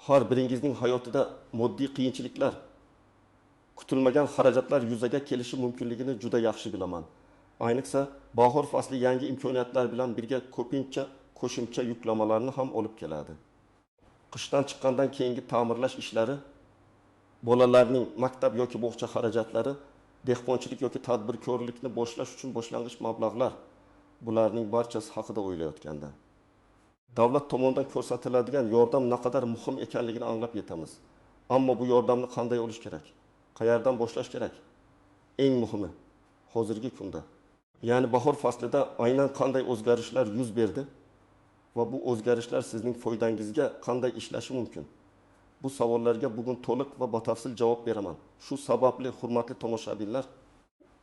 har biringizning hayotida moddiy qiyinchiliklar, kutilmagan xarajatlar yuzaga kelishi mumkinligini juda yaxshi bilaman. Ayniqsa, bahor fasli yangi imkoniyatlar bilan birga ko'pincha qo'shimcha yuklamalarni ham olib keladi. Qishdan chiqqandan keyingi ta'mirlash ishlari, bolalarning maktab yoki bog'cha xarajatlari, dehqonchilik yoki tadbirkorlikni boshlash uchun boshlang'ich mablag'lar, bularning barchasi haqida o'ylayotganda davlat tomonidan ko'rsatiladigan yordam naqadar muhim ekanligini anglab yetamiz. Ammo bu yordamni qanday olish kerak? Qayerdan boshlash kerak? Eng muhimi, hozirgi kunda, ya'ni bahor faslida aynan qanday o'zgarishlar yuz berdi va bu o'zgarishlar sizning foydangizga qanday ishlashi mumkin? Bu savollarga bugun to'liq va batafsil javob beraman. Shu sababli, hurmatli tomoshabinlar,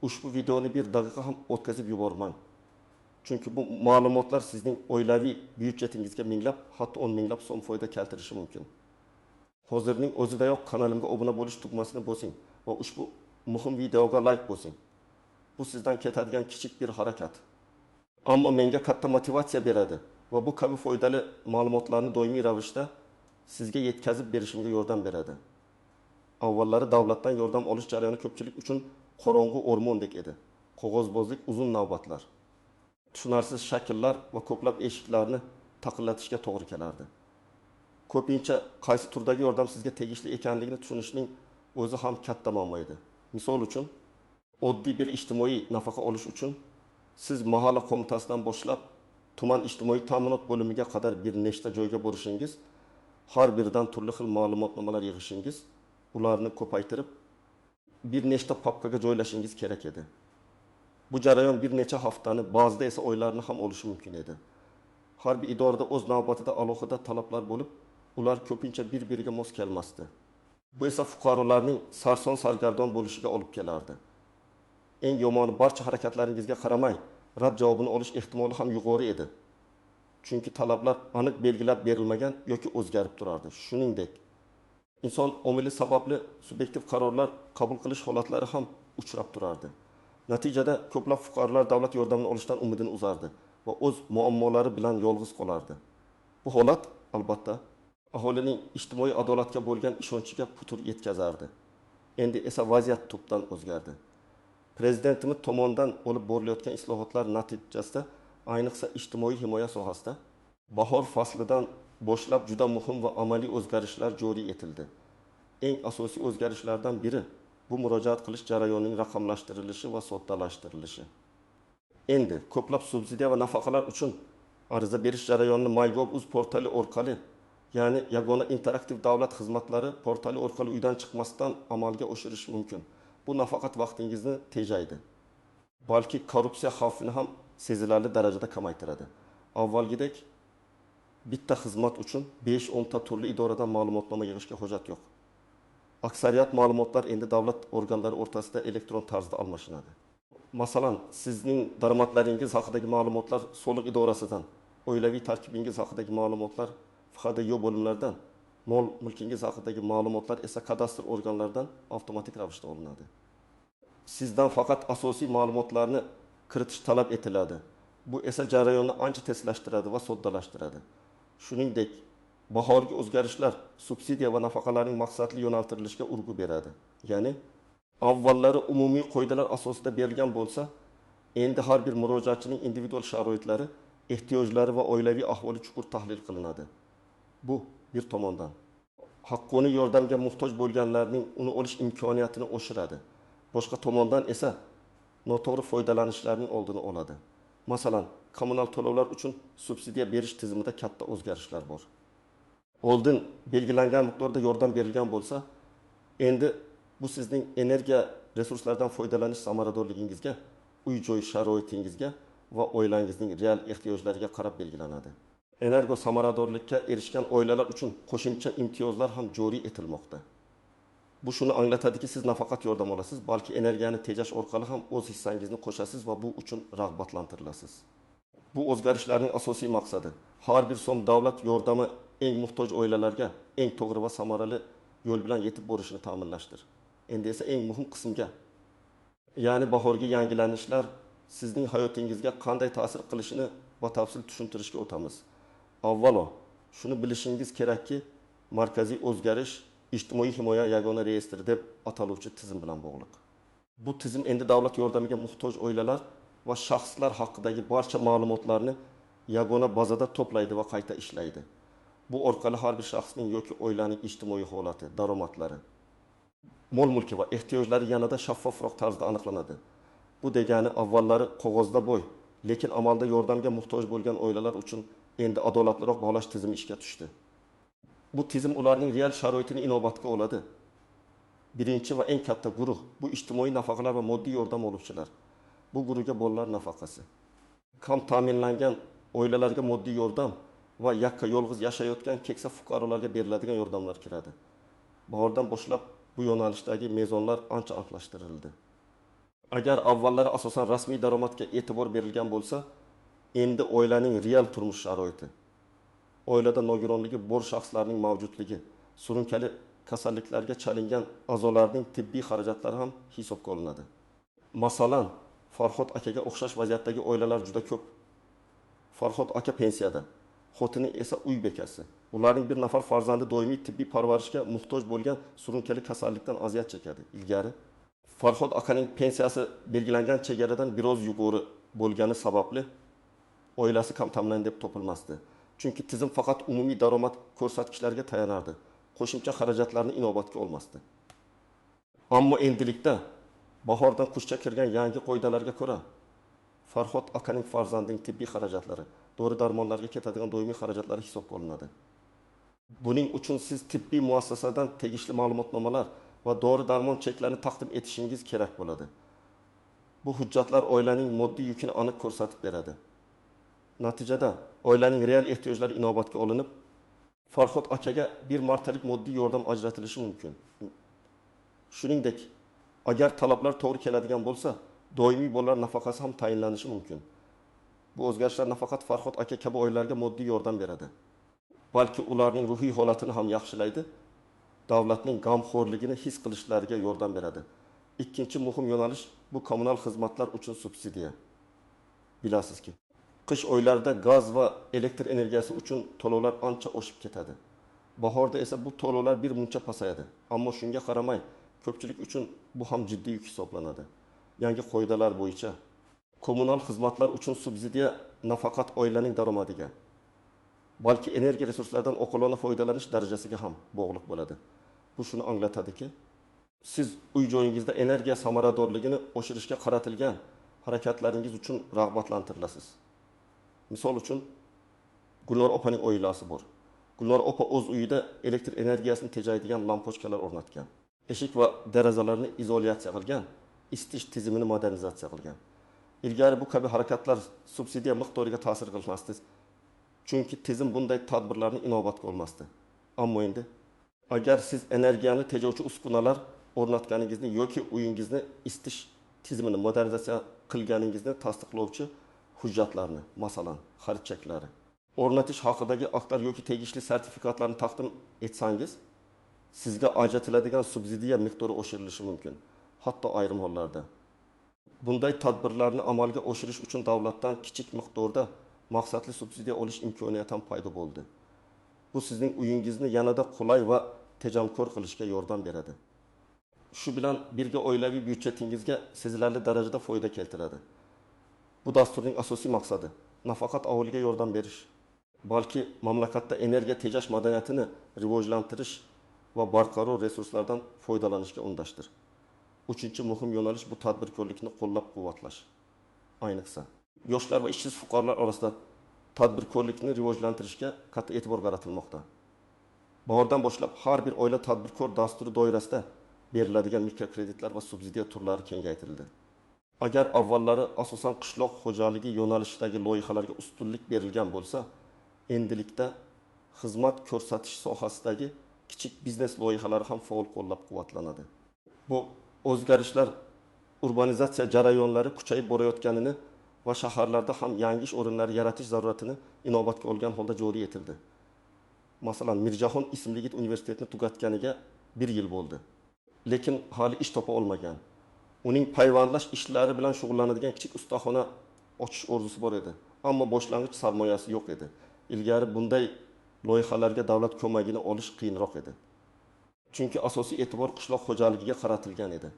ushbu videoni bir daqiqa ham o'tkazib yubormang. Chunki bu ma'lumotlar sizning oilaviy byudjetingizga minglab, hatto 10 minglab so'm foyda keltirishi mumkin. Hozirning o'zidayoq kanalimga obuna bo'lish tugmasini bosing va ushbu muhim videoga like bosing. Bu sizdan ketadigan kichik bir harakat. Ammo menga katta motivatsiya beradi va bu kabi foydali ma'lumotlarni doimiy ravishda sizga yetkazib berishimga yordam beradi. Avvallari davlatdan yordam olish jarayoni ko'pchilik uchun qorong'u o'rmondek edi. Qog'ozbozlik, uzun navbatlar, tushunarsiz shakllar va ko'plab eshiklarni taqillatishga to'g'ri kelardi. Ko'pincha qaysi turdagi yordam sizga tegishli ekanligini tushunishning o'zi ham katta muammo edi. Misol uchun, oddiy bir ijtimoiy nafaqa olish uchun siz mahalla qo'mitasidan boshlab tuman ijtimoiy ta'minot bo'limiga qadar bir nechta joyga borishingiz, har biridan turli xil ma'lumotnomalar yig'ishingiz, ularni ko'paytirib bir nechta papkaga joylashingiz kerak edi. Bu jarayon bir necha haftani, ba'zida esa oylarni ham olishi mumkin edi. Har bir idorada o'z navbatida alohida talablar bo'lib, ular ko'pincha bir-biriga mos kelmasdi. Bu esa fuqarolarning sarson-sargardon bo'lishiga olib kelardi. Eng yomoni, barcha harakatlaringizga qaramay, rad javobini olish ehtimoli ham yuqori edi. Chunki talablar aniq belgilab berilmagan yoki o'zgarib turardi. Shuningdek, inson omili sababli subyektiv qarorlar qabul qilish holatlari ham uchrab turardi. Natijada ko'plab fuqarolar davlat yordamini olishdan umidini uzardi va o'z muammolari bilan yolg'iz qolardi. Bu holat albatta aholining ijtimoiy adolatga bo'lgan ishonchiga putur yetkazardi. Endi esa vaziyat tubdan o'zgardi. Prezidentimiz tomonidan olib borilayotgan islohotlar natijasida, ayniqsa ijtimoiy himoya sohasida bahor faslidan boshlab juda muhim va amaliy o'zgarishlar joriy etildi. Eng asosiy o'zgarishlardan biri bu murojaat qilish jarayonining raqamlashtirilishi va soddalashtirilishi. Endi ko'plab subsidiya va nafaqalar uchun ariza berish jarayonini MyGov.uz portali orqali, ya'ni yagona interaktiv davlat xizmatlari portali orqali uydan chiqmasdan amalga oshirish mumkin. Bu nafaqat vaqtingizni tejaydi, balki korrupsiya xavfini ham sezilarli darajada kamaytiradi. Avvalgidek bitta xizmat uchun 5-10 ta turli idoradan ma'lumotnoma yig'ishga hojat yo'q. Aksariyat ma'lumotlar endi davlat organlari o'rtasida elektron tarzda almashinadi. Masalan, sizning daromadlaringiz haqidagi ma'lumotlar soliq idorasidan, oilaviy tarkibingiz haqidagi ma'lumotlar FHDYO bo'limlaridan, mol mulkingiz haqidagi ma'lumotlar esa kadastr organlaridan avtomatik ravishda olinadi. Sizdan faqat asosiy ma'lumotlarni kiritish talab etiladi. Bu esa jarayonni ancha tezlashtiradi va soddalashtiradi. Shuningdek, bahorgi o'zgarishlar subsidiya va nafaqalarning maqsadli yo'naltirilishiga urg'u beradi. Ya'ni, avvallari umumiy qoidalar asosida berilgan bo'lsa, endi har bir murojaatchining individual sharoitlari, ehtiyojlari va oilaviy ahvoli chuqur tahlil qilinadi. Bu bir tomondan haqqoniy yordamga muhtoj bo'lganlarning uni olish imkoniyatini oshiradi. Boshqa tomondan esa noto'g'ri foydalanishlarning oldini oladi. Masalan, kommunal to'lovlar uchun subsidiya berish tizimida katta o'zgarishlar bor. Oldin belgilangan miqdorda yordam berilgan bo'lsa, endi bu sizning energiya resurslaridan foydalanish samaradorligingizga, uy-joy sharoitingizga va oilangizning real ehtiyojlariga qarab belgilanadi. Energo samaradorlikka erishgan oilalar uchun qo'shimcha imtiyozlar ham joriy etilmoqda. Bu shuni anglatadiki, siz nafaqat yordam olasiz, balki energiyani tejash orqali ham o'z hissangizni qo'shasiz va bu uchun rag'batlantirilasiz. Bu o'zgarishlarning asosiy maqsadi har bir so'm davlat yordami eng muhtoj oilalarga eng to'g'ri va samarali yo'l bilan yetib borishini ta'minlashdir. Endi esa eng muhim qismga, ya'ni bahorgi yangilanishlar sizning hayotingizga qanday ta'sir qilishini batafsil tushuntirishga o'tamiz. Avvalo, shuni bilishingiz kerakki, markaziy o'zgarish ijtimoiy himoya yagona reyestri deb ataluvchi tizim bilan bog'liq. Bu tizim endi davlat yordamiga muhtoj oilalar va shaxslar haqidagi barcha ma'lumotlarni yagona bazada to'playdi va qayta ishlaydi. Bu orqali har bir shaxsning yoki oilaning ijtimoiy holati, daromadlari, mol-mulki va ehtiyojlari yanada shaffofroq tarzda aniqlanadi. Bu degani avvallari qog'ozda bo'y, lekin amalda yordamga muhtoj bo'lgan oilalar uchun endi adolatliroq baholash tizimi ishga tushdi. Bu tizim ularning real sharoitini inobatga oladi. Birinchi va eng katta guruh bu ijtimoiy nafaqalar va moddiy yordam oluvchilar. Bu guruhga bolalar nafaqasi, kam ta'minlangan oilalarga moddiy yordam va yakka yolg'iz yashayotgan keksa fuqarolarga beriladigan yordamlar kiradi. Bahordan boshlab bu yo'nalishdagi mezonlar ancha aniqlashtirildi. Agar avvallari asosan rasmiy daromadga e'tibor berilgan bo'lsa, endi oilaning real turmush sharoiti, oilada nogironligi bor shaxslarning mavjudligi, surunkali kasalliklarga chalingan a'zolarning tibbiy xarajatlari ham hisobga olinadi. Masalan, Farhod akaga o'xshash vaziyatdagi oilalar juda ko'p. Farhod aka pensiyada, xotini esa uy bekasi. Ularning bir nafar farzandi doimiy tibbiy parvarishga muhtoj bo'lgan surunkali kasallikdan aziyat chekadi. Ilgari Farhod akaning pensiyasi belgilangan chegaradan biroz yuqori bo'lgani sababli oilasi kam ta'minlangan deb topilmasdi. Chunki tizim faqat umumiy daromad ko'rsatkichlariga tayanardi. Qo'shimcha xarajatlarni inobatga olmasdi. Ammo endilikda bahordan qushcha kirgan yangi qoidalarga ko'ra Farhod akaning farzandining tibbiy xarajatlari, dori-darmonlarga ketadigan doimiy xarajatlari hisobga olinadi. Buning uchun siz tibbiy muassasadan tegishli ma'lumotnomalar va dori-darmon cheklarini taqdim etishingiz kerak bo'ladi. Bu hujjatlar oilaning moddiy yukini aniq ko'rsatib beradi. Natijada oilaning real ehtiyojlari inobatga olinib, Farhod akaga bir martalik moddiy yordam ajratilishi mumkin. Shuningdek, agar talablar to'g'ri keladigan bo'lsa, doimiy bolalar nafaqasi ham tayinlanishi mumkin. Bu o'zgarishlar nafaqat Farhod aka kabi oilalarga moddiy yordam beradi, balki ularning ruhiy holatini ham yaxshilaydi, davlatning g'amxo'rligini his qilishlariga yordam beradi. Ikkinchi muhim yo'nalish bu kommunal xizmatlar uchun subsidiya. Bilasizki, qish oylarida gaz va elektr energiyasi uchun to'lovlar ancha oshib ketadi. Bahorda esa bu to'lovlar bir muncha pasayadi. Ammo shunga qaramay, ko'pchilik uchun bu ham jiddiy yuk hisoblanadi. Yangi qoidalar bo'yicha kommunal xizmatlar uchun subsidiya nafaqat oilaning daromadiga, balki energiya resurslaridan oqilona foydalanish darajasiga ham bog'liq bo'ladi. Bu shuni anglatadiki, siz uy joyingizda energiya samaradorligini oshirishga qaratilgan harakatlaringiz uchun rag'batlantirilasiz. Misol uchun, Gulnor opaning oilasi bor. Gulnor opa o'z uyida elektr energiyasini tejaydigan lampochkalar o'rnatgan. Eshik va derazalarni izolyatsiya qilgan, isitish tizimini modernizatsiya qilgan. Ilgari bu kabi harakatlar subsidiya miqdoriga ta'sir qilmasdi. Chunki tizim bunday tadbirlarni inobatga olmasdi. Ammo endi agar siz energiyani tejovchi uskunalar o'rnatganingizni yoki uyingizni isitish tizimini modernizatsiya qilganingizni tasdiqlovchi hujjatlarni, masalan, xarid cheklari, o'rnatish haqidagi aktlar yoki tegishli sertifikatlarni taqdim etsangiz, sizga ajratiladigan subsidiya miqdori oshirilishi mumkin. Hatto ayrim hollarda bunday tadbirlarni amalga oshirish uchun davlatdan kichik miqdorda maqsadli subsidiya olish imkoniyati ham paydo bo'ldi. Bu sizning uyingizni yanada qulay va tejamkor qilishga yordam beradi. Shu bilan birga oilaviy byudjetingizga sezilarli darajada foyda keltiradi. Bu dasturning asosiy maqsadi nafaqat aholiga yordam berish, balki mamlakatda energiya tejash madaniyatini rivojlantirish va barqaror resurslardan foydalanishga undashdir. Uchinchi muhim yo'nalish bu tadbirkorlikni qo'llab-quvvatlash. Ayniqsa, yoshlar va ishsiz fuqarolar orasida tadbirkorlikni rivojlantirishga katta e'tibor qaratilmoqda. Bahordan boshlab har bir oila tadbirkor dasturi doirasida beriladigan mikrokreditlar va subsidiya turlari kengaytirildi. Agar avvallari asosan qishloq xo'jaligi yo'nalishidagi loyihalarga ustunlik berilgan bo'lsa, endilikda xizmat ko'rsatish sohasidagi kichik biznes loyihalari ham faol qo'llab-quvvatlanadi. Bu o'zgarishlar urbanizatsiya jarayonlari kuchayib borayotganini va shaharlarda ham yangi ish o'rinlari yaratish zaruratini inobatga olgan holda joriy etildi. Masalan, Mirjahon ismli yigit universitetni tugatganiga 1 yil bo'ldi. Lekin hali ish topa olmagan. Uning payvandlash ishlari bilan shug'ullanadigan kichik ustaxona ochish orzusi bor edi. Ammo boshlang'ich sarmoyasi yo'q edi. Ilgari bunday loyihalarga davlat ko'magini olish qiyinroq edi. Chunki asosiy e'tibor qishloq xo'jaligiga qaratilgan edi.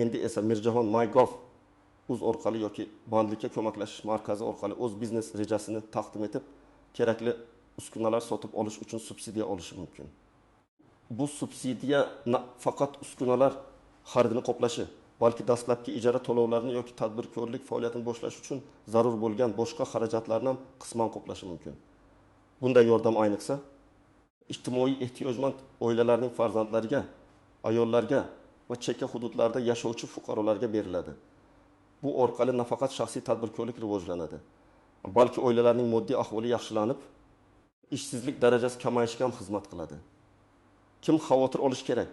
Endi esa Mirjahon MyGov uz orqali yoki bandlikka ko'maklashish markazi orqali o'z biznes rejasini taqdim etib, kerakli uskunalar sotib olish uchun subsidiya olishi mumkin. Bu subsidiya faqat uskunalar xaridini qoplashi, balki dastlabki ijara to'lovlarini yoki tadbirkorlik faoliyatini boshlash uchun zarur bo'lgan boshqa xarajatlarni ham qisman qoplashi mumkin. Bunday yordam ayniqsa ijtimoiy ehtiyojmand oilalarning farzandlariga, ayollarga va chekka hududlarda yashovchi fuqarolarga beriladi. Bu orqali nafaqat shaxsiy tadbirkorlik rivojlanadi, balki oilalarning moddiy ahvoli yaxshilanib, ishsizlik darajasi kamayishiga ham xizmat qiladi. Kim xavotir olish kerak?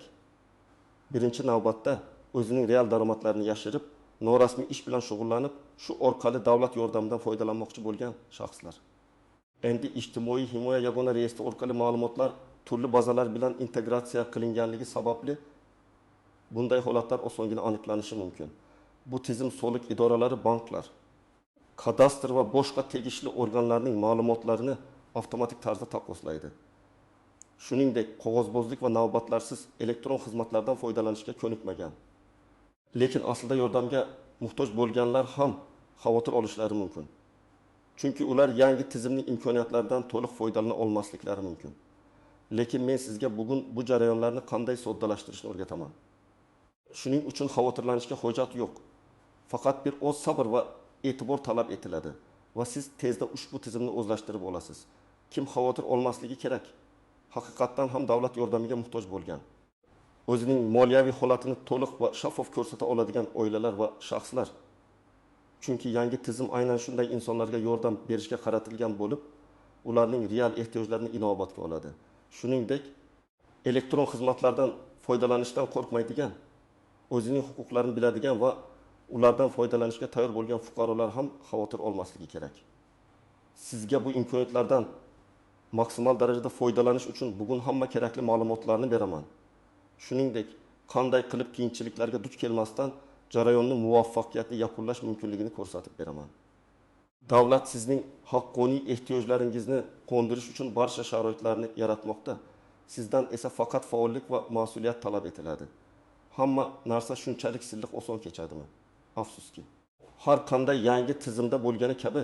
Birinchi navbatda o'zining real daromadlarini yashirib, norasmiy ish bilan shug'ullanib, shu orqali davlat yordamidan foydalanmoqchi bo'lgan shaxslar. Endi ijtimoiy himoya yagona reyestri orqali ma'lumotlar turli bazalar bilan integratsiya qilinganligi sababli bunday holatlar osongina aniqlanishi mumkin. Bu tizim soliq idoralari, banklar, kadastr va boshqa tegishli organlarning ma'lumotlarini avtomatik tarzda taqqoslaydi. Shuningdek, qog'ozbozlik va navbatlarsiz elektron xizmatlardan foydalanishga ko'nikmagan. Lekin aslida yordamga muhtoj bo'lganlar ham xavotir olishlari mumkin. Chunki ular yangi tizimning imkoniyatlaridan to'liq foydalana olmasliklari mumkin. Lekin men sizga bugun bu jarayonlarni qanday soddalashtirishni o'rgataman. Shuning uchun xavotirlanishga hojat yo'q. Faqat bir oz sabr va e'tibor talab etiladi va siz tezda ushbu tizimni o'zlashtirib olasiz. Kim xavotir olmasligi kerak? Haqiqatdan ham davlat yordamiga muhtoj bo'lgan, o'zining moliyaviy holatini to'liq va shaffof ko'rsata oladigan oilalar va shaxslar. Chunki yangi tizim aynan shunday insonlarga yordam berishga qaratilgan bo'lib, ularning real ehtiyojlarini inobatga oladi. Shuningdek, elektron xizmatlardan foydalanishdan qo'rqmaydigan, o'zining huquqlarini biladigan va ulardan foydalanishga tayyor bo'lgan fuqarolar ham xavotir olmasligi kerak. Sizga bu imkoniyatlardan maksimal darajada foydalanish uchun bugun hamma kerakli ma'lumotlarni beraman. Shuningdek, qanday qilib qiyinchiliklarga duch kelmasdan jarayonni muvaffaqiyatli yakunlash mumkinligini ko'rsatib beraman. Davlat sizning haqqoniy ehtiyojlaringizni qo'ndirish uchun barcha sharoitlarni yaratmoqda. Sizdan esa faqat faollik va mas'uliyat talab etiladi. Hamma narsa shunchalik silliq oson kechadimi? Afsuski. Har qanday yangi tizimda bo'lgani kabi,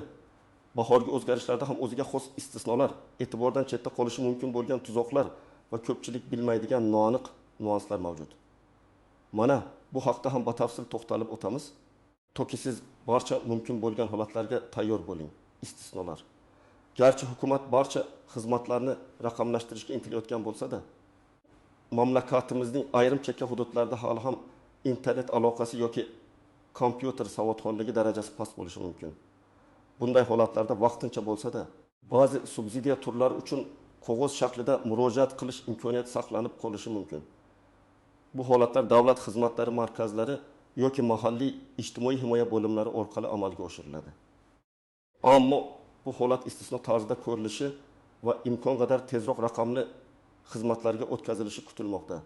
bahorgi o'zgarishlarda ham o'ziga xos istisnolar, e'tibordan chetda qolishi mumkin bo'lgan tuzoqlar va ko'pchilik bilmaydigan noaniq nuanslar mavjud. Mana bu haqda ham batafsil to'xtalib o'tamiz. Toki siz barcha mumkin bo'lgan holatlarga tayyor bo'ling. Istisnolar. Garchi hukumat barcha xizmatlarni raqamlashtirishga intilayotgan bo'lsa-da, mamlakatimizning ayrim chekka hududlarida hali ham internet aloqasi yoki kompyuter savodxonligi darajasi past bo'lishi mumkin. Bunday holatlarda vaqtincha bo'lsa-da, ba'zi subsidiya turlari uchun qog'oz shaklida murojaat qilish imkoniyati saqlanib qolishi mumkin. Bu holatlar davlat xizmatlari markazlari yoki mahalliy ijtimoiy himoya bo'limlari orqali amalga oshiriladi. Ammo bu holat istisno tarzida ko'rilishi va imkon qadar tezroq raqamli xizmatlarga o'tkazilishi kutilmoqda.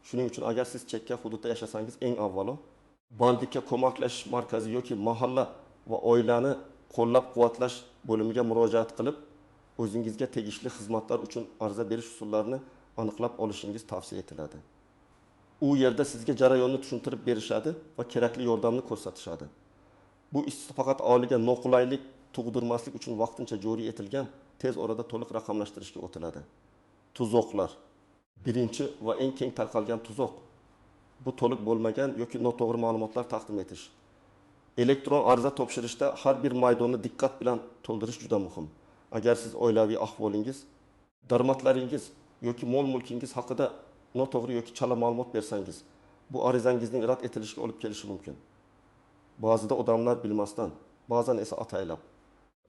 Shuning uchun agar siz chekka hududda yashasangiz, eng avvalo bandlikka ko'maklashish markazi yoki mahalla va oilani qo'llab-quvvatlash bo'limiga murojaat qilib, o'zingizga tegishli xizmatlar uchun ariza berish usullarini aniqlab olishingiz tavsiya etiladi. U yerda sizga jarayonni tushuntirib berishadi va kerakli yordamni ko'rsatishadi. Bu istisno faqat aholiga noqulaylik tug'dirmaslik uchun vaqtincha joriy etilgan, tez orada to'liq raqamlashtirishga o'tiladi. Tuzoqlar. Birinchi va eng keng tarqalgan tuzoq bu to'liq bo'lmagan yoki noto'g'ri ma'lumotlar taqdim etish. Elektron ariza topshirishda har bir maydonni diqqat bilan to'ldirish juda muhim. Agar siz oilaviy ahvolingiz, daromadlaringiz yoki mol-mulkingiz haqida noto'g'ri yoki chala ma'lumot bersangiz, bu arizangizning rad etilishiga olib kelishi mumkin. Ba'zida odamlar bilmasdan, ba'zan esa ataylab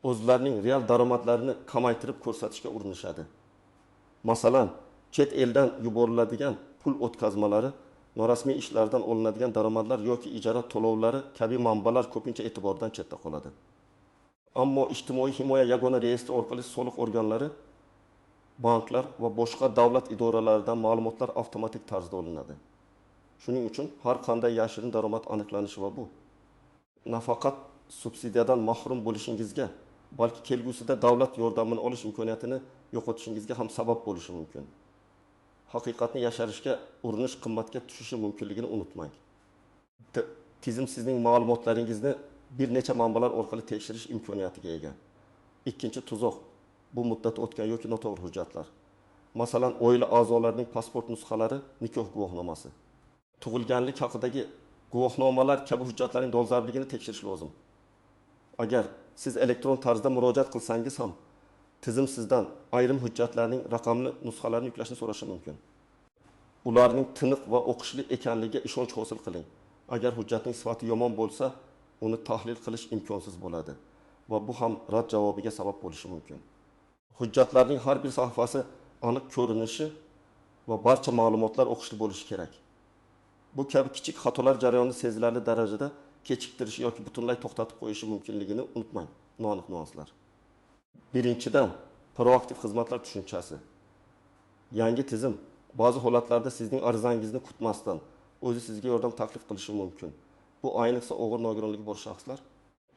o'zlarining real daromadlarini kamaytirib ko'rsatishga urinishadi. Masalan, chet eldan yuboriladigan pul o'tkazmalari, norasmiy ishlardan olinadigan daromadlar yoki ijara to'lovlari kabi manbalar ko'pincha e'tibordan chetda qoladi. Ammo ijtimoiy himoya yagona reyestri orqali soliq organlari, banklar va boshqa davlat idoralaridan ma'lumotlar avtomatik tarzda olinadi. Shuning uchun har qanday yashirin daromad aniqlanishi va bu nafaqat subsidiyadan mahrum bo'lishingizga, balki kelgusida davlat yordamini olish imkoniyatini yo'qotishingizga ham sabab bo'lishi mumkin. Haqiqatni yasharishga urinish qimmatga tushishi mumkinligini unutmang. Tizim sizning ma'lumotlaringizni bir necha manbalar orqali tekshirish imkoniyatiga ega. Ikkinchi tuzoq bu muddat o'tgan yoki noto'g'ri hujjatlar. Masalan, oila a'zolarining pasport nusxalari, nikoh guvohnomasi. Tug'ilganlik haqidagi guvohnomalar kabi hujjatlarning dolzarbligini tekshirish lozim. Agar siz elektron tarzda murojaat qilsangiz ham, tizim sizdan ayrim hujjatlarning raqamli nusxalarini yuklashni so'rashi mumkin. Ularning tiniq va o'qishli ekanligiga ishonch hosil qiling. Agar hujjatning sifati yomon bo'lsa, uni tahlil qilish imkonsiz bo'ladi va bu ham rad javobiga sabab bo'lishi mumkin. Hujjatlarning har bir sahifasi aniq ko'rinishi va barcha ma'lumotlar o'qishli bo'lishi kerak. Bu kabi kichik xatolar jarayonni sezilarli darajada kechiktirishi yoki butunlay to'xtatib qo'yishi mumkinligini unutmang. Noaniq nuanslar. Birinchidan, proaktiv xizmatlar tushunchasi. Yangi tizim ba'zi holatlarda sizning arizangizni kutmasdan o'zi sizga yordam taklif qilishi mumkin. Bu ayniqsa og'ir nogironligi bor shaxslar,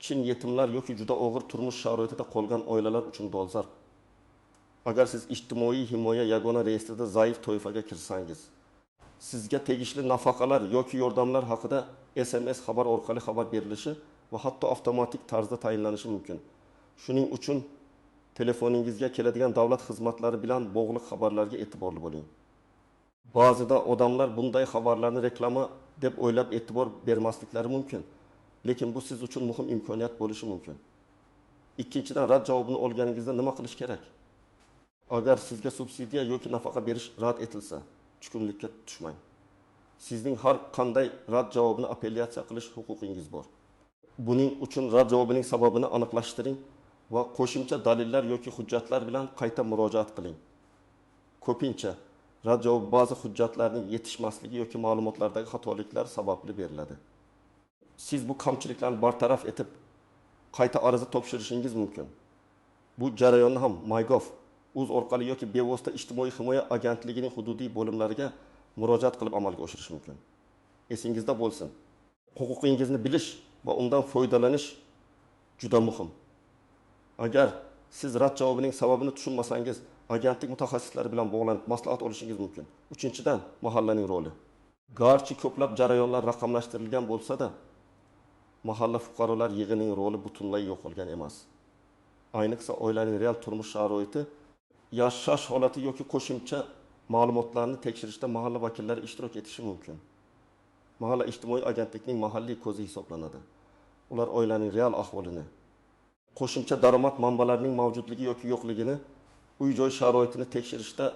chin yetimlar yoki juda og'ir turmush sharoitida qolgan oilalar uchun dolzarb. Agar siz ijtimoiy himoya yagona reyestrida zaif toifaga kirsangiz, sizga tegishli nafaqalar yoki yordamlar haqida SMS xabar orqali xabar berilishi va hatto avtomatik tarzda tayinlanishi mumkin. Shuning uchun telefoningizga keladigan davlat xizmatlari bilan bog'liq xabarlarga e'tiborli bo'ling. Ba'zida odamlar bunday xabarlarni reklama deb o'ylab e'tibor bermasliklari mumkin, lekin bu siz uchun muhim imkoniyat bo'lishi mumkin. Ikkinchidan, rad javobini olganingizda nima qilish kerak? Agar sizga subsidiya yoki nafaqa berish rad etilsa, tushkunlikka tushmang. Sizning har qanday rad javobini apellyatsiya qilish huquqingiz bor. Buning uchun rad javobining sababini aniqlashtiring va qo'shimcha dalillar yoki hujjatlar bilan qayta murojaat qiling. Ko'pincha rad javobi ba'zi hujjatlarning yetishmasligi yoki ma'lumotlardagi xatoliklar sababli beriladi. Siz bu kamchiliklarni bartaraf etib, qayta ariza topshirishingiz mumkin. Bu jarayonni ham MyGov, Uz orqali yoki bevosita ijtimoiy himoya agentligining hududiy bo'limlariga murojaat qilib amalga oshirish mumkin. Esingizda bo'lsin, huquqingizni bilish va undan foydalanish juda muhim. Agar siz rad javobining sababini tushunmasangiz, agentlik mutaxassislari bilan bog'lanib maslahat olishingiz mumkin. Uchinchidan, mahallaning roli. Garchi ko'plab jarayonlar raqamlashtirilgan bo'lsa-da, mahalla fuqarolar yig'inining roli butunlay yo'qolgan emas. Ayniqsa oilaning real turmush sharoiti, yashash holati yoki qo'shimcha ma'lumotlarni tekshirishda mahalla vakillari ishtirok etishi mumkin. Mahalla ijtimoiy agentlikning mahalliy ko'zi hisoblanadi. Ular oilaning real ahvolini, qo'shimcha daromad manbalarining mavjudligi yoki yo'qligini, uy-joy sharoitini tekshirishda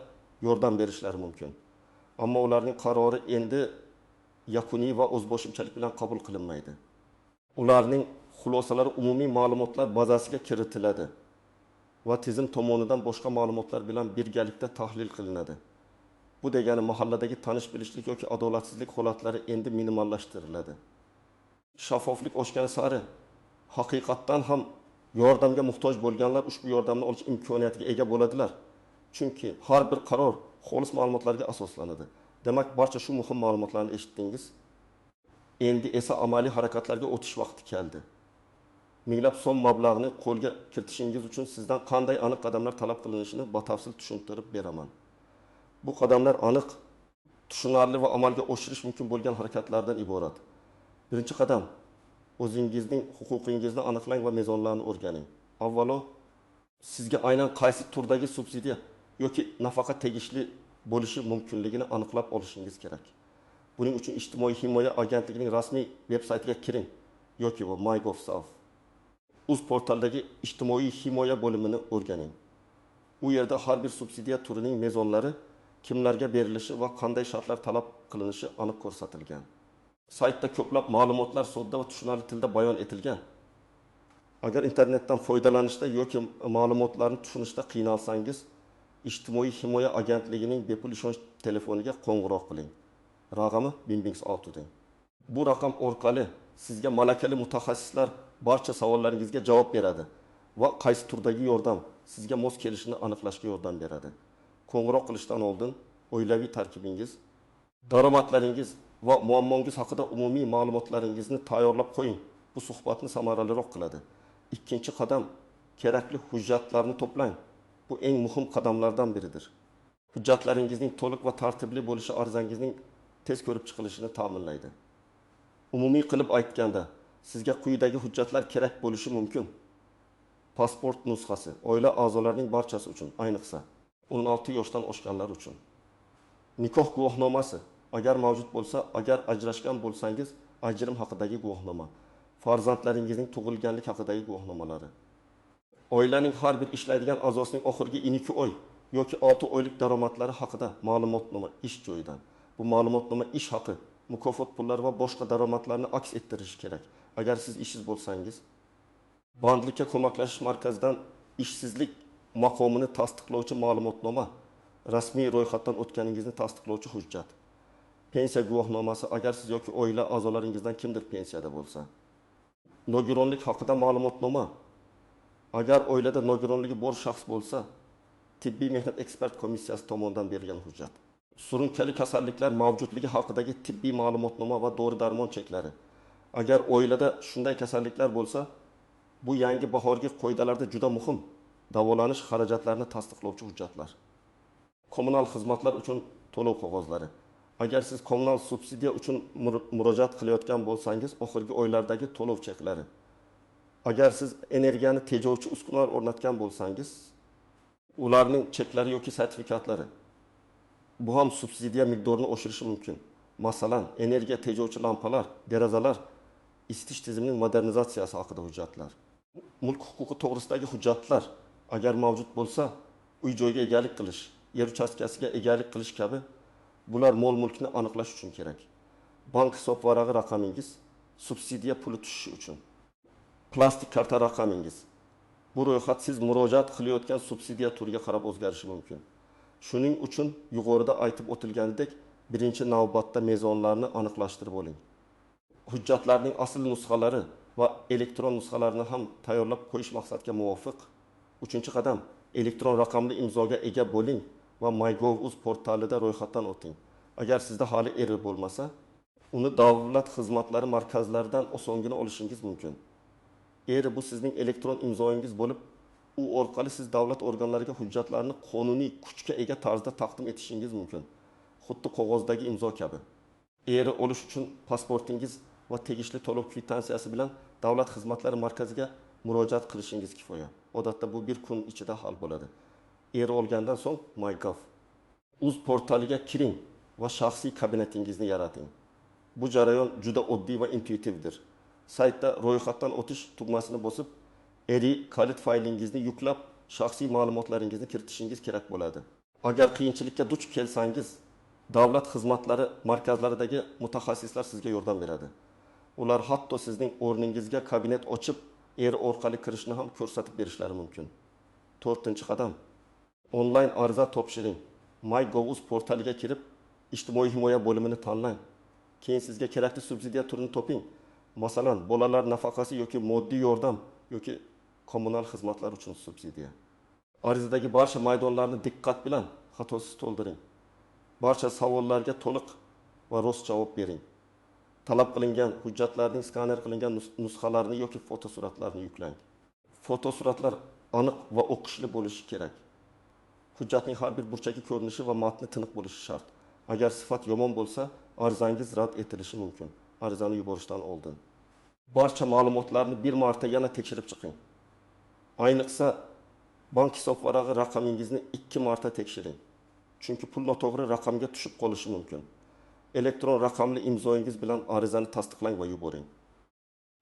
yordam berishlari mumkin. Ammo ularning qarori endi yakuniy va o'zboshimchalik bilan qabul qilinmaydi. Ularning xulosalari umumiy ma'lumotlar bazasiga kiritiladi va tizim tomonidan boshqa ma'lumotlar bilan birgalikda tahlil qilinadi. Bu degani mahalladagi tanish-bilishlik yoki adolatsizlik holatlari endi minimallashtiriladi. Shaffoflik oshgani sari haqiqatdan ham yordamga muhtoj bo'lganlar ushbu yordamni olish imkoniyatiga ega bo'ladilar. Chunki har bir qaror xolis ma'lumotlarga asoslanadi. Demak, barcha shu muhim ma'lumotlarni eshitdingiz. Endi esa amaliy harakatlarga o'tish vaqti keldi. Minglab so'm mablag'ni qo'lga kiritishingiz uchun sizdan qanday aniq qadamlar talab qilinishini batafsil tushuntirib beraman. Bu qadamlar aniq, tushunarli va amalga oshirish mumkin bo'lgan harakatlardan iborat. Birinchi qadam, o'zingizning huquqingizni aniqlang va mezonlarni o'rganing. Avvalo, sizga aynan qaysi turdagi subsidiya yoki nafaqa tegishli bo'lishi mumkinligini aniqlab olishingiz kerak. Buning uchun ijtimoiy himoya agentligining rasmiy veb-saytiga kiring yoki MyGov.South. Uz portaldagi ijtimoiy himoya bo'limini o'rganing. U yerda har bir subsidiya turining mezonlari, kimlarga berilishi va qanday shartlar talab qilinishi aniq ko'rsatilgan. Saytda ko'plab ma'lumotlar sodda va tushunarli tilda bayon etilgan. Agar internetdan foydalanishda yoki ma'lumotlarni tushunishda qiynalsangiz, ijtimoiy himoya agentligining bepul ishonch telefoniga qo'ng'iroq qiling. Raqami 1006 deng. Bu raqam orqali sizga malakali mutaxassislar barcha savollaringizga javob beradi va qaysi turdagi yordam sizga mos kelishini aniqlashga yordam beradi. Qo'ng'iroq qilishdan oldin oilaviy tarkibingiz, daromadlaringiz va muammongiz haqida umumiy ma'lumotlaringizni tayyorlab qo'ying. Bu suhbatni samaraliroq qiladi. Ikkinchi qadam, kerakli hujjatlarni to'plang Bu eng muhim qadamlardan biridir. Hujjatlaringizning to'liq va tartibli bo'lishi arizangizning tez ko'rib chiqilishini ta'minlaydi. Umumiy qilib aytganda, sizga quyidagi hujjatlar kerak bo'lishi mumkin. Pasport nusxasi, oila a'zolarining barchasi uchun, ayniqsa 16 yoshdan oshganlar uchun. Nikoh guvohnomasi, agar mavjud bo'lsa, agar ajrashgan bo'lsangiz, ajrim haqidagi guvohnoma, farzandlaringizning tug'ilganlik haqidagi guvohnomalari. Oilaning har bir ishlaydigan a'zosining oxirgi 12 oy yoki 6 oylik daromadlari haqida ma'lumotnoma ish joyidan. Bu ma'lumotnoma ish haqi, mukofot pullari va boshqa daromadlarni aks ettirishi kerak. Agar siz ishsiz bo'lsangiz, bandlikka ko'maklashish markazidan ishsizlik maqomini tasdiqlovchi ma'lumotnoma, rasmiy ro'yxatdan o'tganingizni tasdiqlovchi hujjat. Pensiya guvohnomasi, agar siz yoki oila a'zolaringizdan kimdir pensiyada bo'lsa. Nogironlik haqida ma'lumotnoma, agar oilada nogironligi bor shaxs bo'lsa, tibbiy mehnat ekspert komissiyasi tomonidan berilgan hujjat. Surunkali kasalliklar mavjudligi haqidagi tibbiy ma'lumotnoma va dori-darmon cheklari. Agar oilada shunday kasalliklar bo'lsa, bu yangi bahorgi qoidalarda juda muhim davolanish xarajatlarini tasdiqlovchi hujjatlar. Kommunal xizmatlar uchun to'lov qog'ozlari. Agar siz kommunal subsidiya uchun murojaat qilayotgan bo'lsangiz, oxirgi oylardagi to'lov cheklari. Agar siz energiyani tejovchi uskunalar o'rnatgan bo'lsangiz, ularning cheklari yoki sertifikatlari. Bu ham subsidiya miqdorini oshirishi mumkin. Masalan, energiya tejovchi lampalar, derazalar, isitish tizimining modernizatsiyasi haqida hujjatlar. Mulk huquqi to'g'risidagi hujjatlar, agar mavjud bo'lsa, uy joyga egalik qilish, yer uchastkasiga egalik qilish kabi, bular mol mulkni aniqlash uchun kerak. Bank hisob varag'i raqamingiz, subsidiya puli tushishi uchun. Plastik karta raqamingiz. Bu ro'yxat siz murojaat qilayotgan subsidiya turiga qarab o'zgarishi mumkin. Shuning uchun yuqorida aytib o'tilganidek, birinchi navbatda mezonlarni aniqlashtirib oling. Hujjatlarning asl nusxalari va elektron nusxalarini ham tayyorlab qo'yish maqsadga muvofiq. 3-qadam, elektron raqamli imzoga ega bo'ling va MyGov.uz portalida ro'yxatdan o'ting. Agar sizda hali error bo'lmasa, uni davlat xizmatlari markazlaridan osongina olishingiz mumkin. Bu sizning elektron imzoingiz bo'lib, u orqali siz davlat organlariga hujjatlarni qonuniy kuchga ega tarzda taqdim etishingiz mumkin. Xuddi qog'ozdagi imzo kabi. Olish uchun pasportingiz va tegishli to'lov kvittansiyasi bilan davlat xizmatlari markaziga murojaat qilishingiz kifoya. Odatda bu bir kun ichida hal bo'ladi. Olgandan so'ng MyGov.uz portaliga kiring va shaxsiy kabinetingizni yarating. Bu jarayon juda oddiy va intuitivdir. Saytda ro'yxatdan o'tish tugmasini bosib, kalit faylingizni yuklab, shaxsiy ma'lumotlaringizni kiritishingiz kerak bo'ladi. Agar qiyinchilikka duch kelsangiz, davlat xizmatlari markazlaridagi mutaxassislar sizga yordam beradi. Ular hatto sizning o'rningizga kabinet ochib, orqali kirishni ham ko'rsatib berishlari mumkin. 4-qadam. Onlayn ariza topshiring. MyGov.uz portaliga kirib, ijtimoiy himoya bo'limini tanlang. Keyin sizga kerakli subsidiya turini toping. Masalan, bolalar nafaqasi yoki moddiy yordam yoki kommunal xizmatlar uchun subsidiya. Arizadagi barcha maydonlarni diqqat bilan xatosiz to'ldiring. Barcha savollarga to'liq va rost javob bering. Talab qilingan hujjatlarning skaner qilingan nusxalarini yoki fotosuratlarni yuklang. Fotosuratlar aniq va o'qishli bo'lishi kerak. Hujjatning har bir burchagi ko'rinishi va matni tiniq bo'lishi shart. Agar sifat yomon bo'lsa, arizangiz rad etilishi mumkin. Arizani yuborishdan oldin barcha ma'lumotlarni bir marta yana tekshirib chiqing. Ayniqsa, bank hisob varag'i raqamingizni 2 marta tekshiring. Chunki pul noto'g'ri raqamga tushib qolishi mumkin. Elektron raqamli imzoingiz bilan arizani tasdiqlang va yuboring.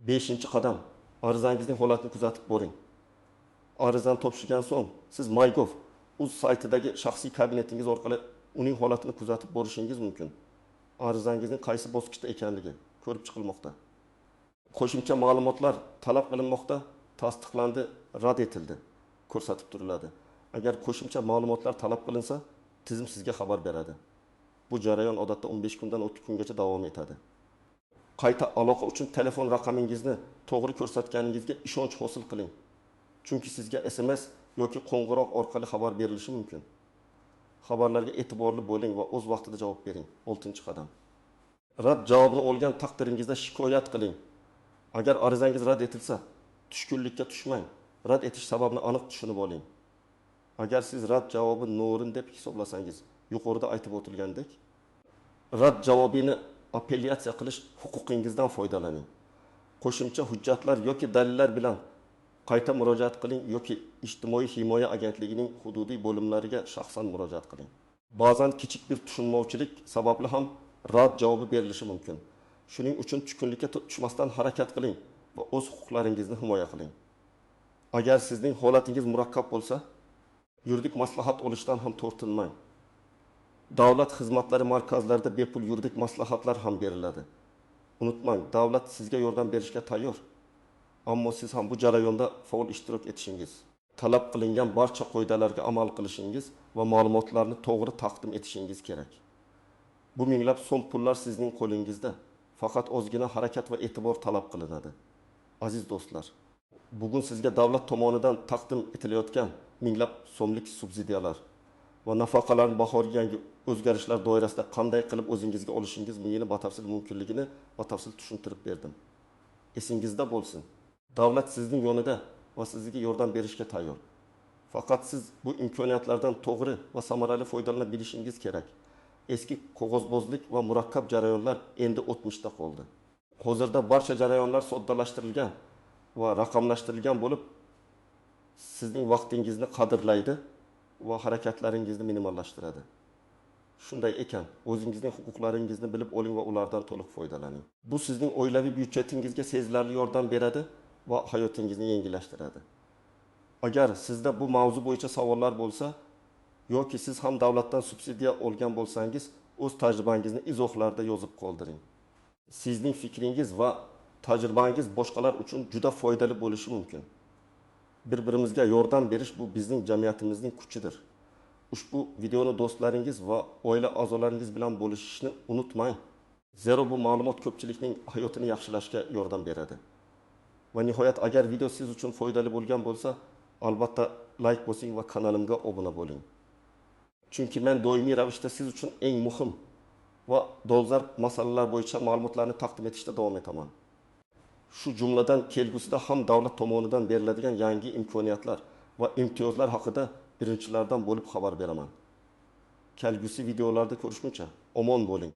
5-qadam. Arizangizning holatini kuzatib boring. Arizani topshirgan so'ng, siz MyGov.uz saytidagi shaxsiy kabinetingiz orqali uning holatini kuzatib borishingiz mumkin. Arizangizning qaysi bosqichda ekanligi ko'rib chiqilmoqda. Qo'shimcha ma'lumotlar talab qilinmoqda, tasdiqlandi, rad etildi ko'rsatib turiladi. Agar qo'shimcha ma'lumotlar talab qilinsa, tizim sizga xabar beradi. Bu jarayon odatda 15 kundan 30 kungacha davom etadi. Qayta aloqa uchun telefon raqamingizni to'g'ri ko'rsatganingizga ishonch hosil qiling. Chunki sizga SMS yoki qo'ng'iroq orqali xabar berilishi mumkin. Xabarlarga e'tiborli bo'ling va o'z vaqtida javob bering. 6-qadam. Rad javobini olgan taqdiringizda shikoyat qiling. Agar arizangiz rad etilsa, tushkunlikka tushmang. Rad etish sababini aniq tushunib oling. Agar siz rad javobi noo'rin deb hisoblasangiz, yuqorida aytib o'tilgandek, rad javobini apellyatsiya qilish huquqingizdan foydalaning. Qo'shimcha hujjatlar yoki dalillar bilan qayta murojaat qiling yoki ijtimoiy himoya agentligining hududiy bo'limlariga shaxsan murojaat qiling. Ba'zan kichik bir tushunmovchilik sababli ham rad javobi berilishi mumkin. Shuning uchun tushkunlikka tushmasdan harakat qiling va o'z huquqlaringizni himoya qiling. Agar sizning holatingiz murakkab bo'lsa, yuridik maslahat olishdan ham tortinmang. Davlat xizmatlari markazlarida bepul yuridik maslahatlar ham beriladi. Unutmang, davlat sizga yordam berishga tayyor. Ammo siz ham bu jarayonda faol ishtirok etishingiz, talab qilingan barcha qoidalarga amal qilishingiz va ma'lumotlarni to'g'ri taqdim etishingiz kerak. Bu minglab so'm pullar sizning qo'lingizda. Faqat ozgina harakat va e'tibor talab qilinadi. Aziz do'stlar, bugun sizga davlat tomonidan taqdim etilayotgan minglab so'mlik subsidiyalar va nafaqalarning bahoriga yangi o'zgarishlar doirasida qanday qilib o'zingizga olishingiz batafsil mumkinligini batafsil tushuntirib berdim. Esingizda bo'lsin. Davlat sizning yonida va sizga yordam berishga tayyor. Faqat siz bu imkoniyatlardan to'g'ri va samarali foydalana bilishingiz kerak. Eski qog'ozbozlik va murakkab jarayonlar endi o'tmishda qoldi. Hozirda barcha jarayonlar soddalashtirilgan va raqamlashtirilgan bo'lib, sizning vaqtingizni qadrlaydi va harakatlaringizni minimallashtiradi. Shunday ekan, o'zingizning huquqlaringizni bilib oling va ulardan to'liq foydalaning. Bu sizning oilaviy byudjetingizga sezilarli yordam beradi va hayotingizni yengillashtiradi. Agar sizda bu mavzu bo'yicha savollar bo'lsa yoki siz ham davlatdan subsidiya olgan bo'lsangiz, o'z tajribangizni izohlarda yozib qoldiring. Sizning fikringiz va tajribangiz boshqalar uchun juda foydali bo'lishi mumkin. Bir-birimizga yordam berish bu bizning jamiyatimizning kuchidir. Ushbu videoni do'stlaringiz va oila a'zolaringiz bilan bo'lishishni unutmang. Zero bu ma'lumot ko'pchilikning hayotini yaxshilashga yordam beradi. Va nihoyat, agar video siz uchun foydali bo'lgan bo'lsa, albatta like bosing va kanalimga obuna bo'ling. Chunki men doimiy ravishda siz uchun eng muhim va dolzarb masalalar bo'yicha ma'lumotlarni taqdim etishda davom etaman. Shu jumladan kelgusida ham davlat tomonidan beriladigan yangi imkoniyatlar va imtiyozlar haqida birinchilardan bo'lib xabar beraman. Kelgusi videolarda ko'rishguncha omon bo'ling.